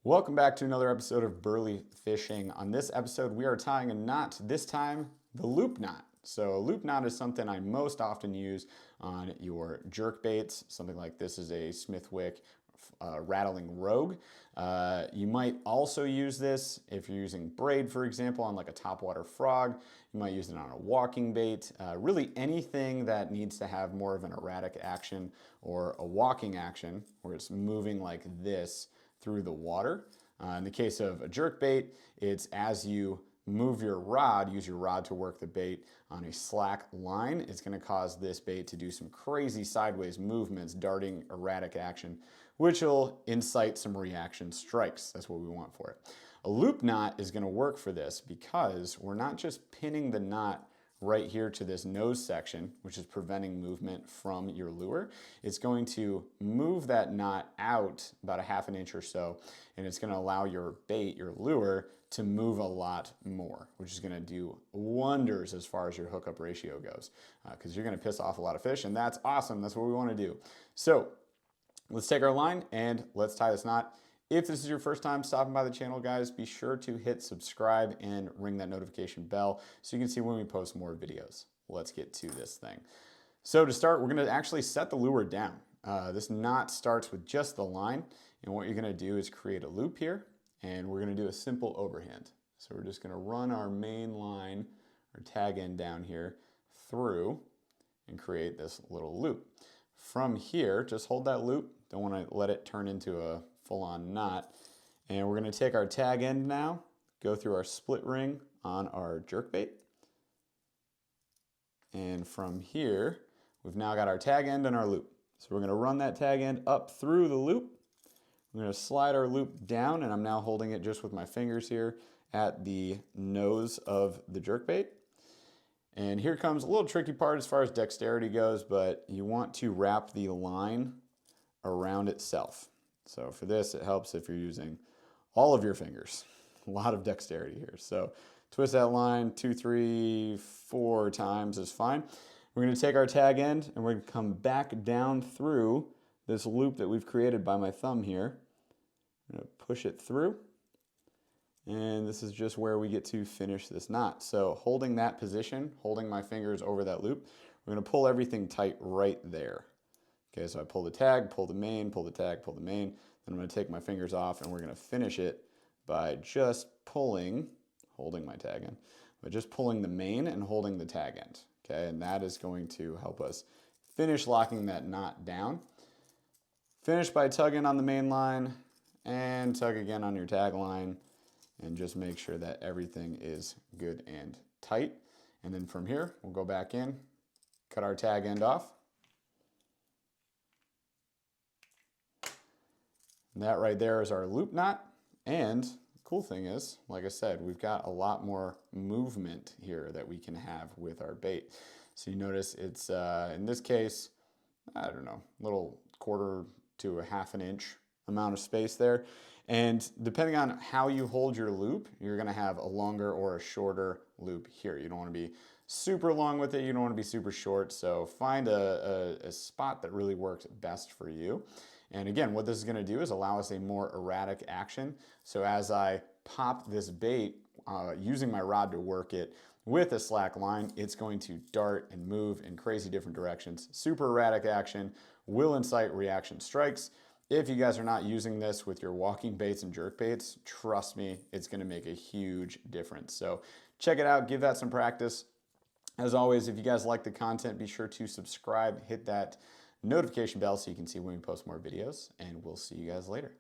Welcome back to another episode of Burly Fishing. On this episode, we are tying a knot, this time the loop knot. So a loop knot is something I most often use on your jerk baits. Something like this is a Smithwick rattling rogue. You might also use this if you're using braid, for example, on like a topwater frog. You might use it on a walking bait. Really anything that needs to have more of an erratic action or a walking action where it's moving like this through the water. In the case of a jerk bait, it's as you move your rod, use your rod to work the bait on a slack line, it's going to cause this bait to do some crazy sideways movements, darting erratic action, which will incite some reaction strikes. That's what we want for it. A loop knot is going to work for this because we're not just pinning the knot right here to this nose section, which is preventing movement from your lure. It's going to move that knot out about a half an inch or so, and it's going to allow your bait, your lure, to move a lot more, which is going to do wonders as far as your hookup ratio goes, because you're going to piss off a lot of fish, and that's awesome. That's what we want to do. So let's take our line and let's tie this knot. If this is your first time stopping by the channel, guys, be sure to hit subscribe and ring that notification bell so you can see when we post more videos. Let's get to this thing. So to start, we're going to actually set the lure down. This knot starts with just the line, and what you're going to do is create a loop here, and we're going to do a simple overhand. So we're just going to run our main line, our tag end down here, through and create this little loop. From here, just hold that loop. Don't want to let it turn into a full-on knot. And we're going to take our tag end now, go through our split ring on our jerkbait. And from here, we've now got our tag end and our loop. So we're going to run that tag end up through the loop. We're going to slide our loop down, and I'm now holding it just with my fingers here at the nose of the jerkbait. And here comes a little tricky part as far as dexterity goes, but you want to wrap the line around itself. So for this, it helps if you're using all of your fingers. A lot of dexterity here. So twist that line 2, 3, 4 times is fine. We're going to take our tag end and we're going to come back down through this loop that we've created by my thumb here. I'm going to push it through. And this is just where we get to finish this knot. So holding that position, holding my fingers over that loop, we're going to pull everything tight right there. Okay, so I pull the tag, pull the main, pull the tag, pull the main. Then I'm going to take my fingers off and we're going to finish it by just pulling, holding my tag end, but just pulling the main and holding the tag end. Okay, and that is going to help us finish locking that knot down. Finish by tugging on the main line and tug again on your tag line and just make sure that everything is good and tight. And then from here, we'll go back in, cut our tag end off. And that right there is our loop knot. And the cool thing is, like I said, we've got a lot more movement here that we can have with our bait. So you notice it's, in this case, I don't know, little quarter to a half an inch amount of space there. And depending on how you hold your loop, you're going to have a longer or a shorter loop here. You don't want to be super long with it. You don't want to be super short. So find a spot that really works best for you. And again, what this is going to do is allow us a more erratic action. So as I pop this bait, using my rod to work it with a slack line, it's going to dart and move in crazy different directions. Super erratic action will incite reaction strikes. If you guys are not using this with your walking baits and jerk baits, trust me, it's going to make a huge difference. So check it out, give that some practice. As always, if you guys like the content, be sure to subscribe, hit that notification bell so you can see when we post more videos, and we'll see you guys later.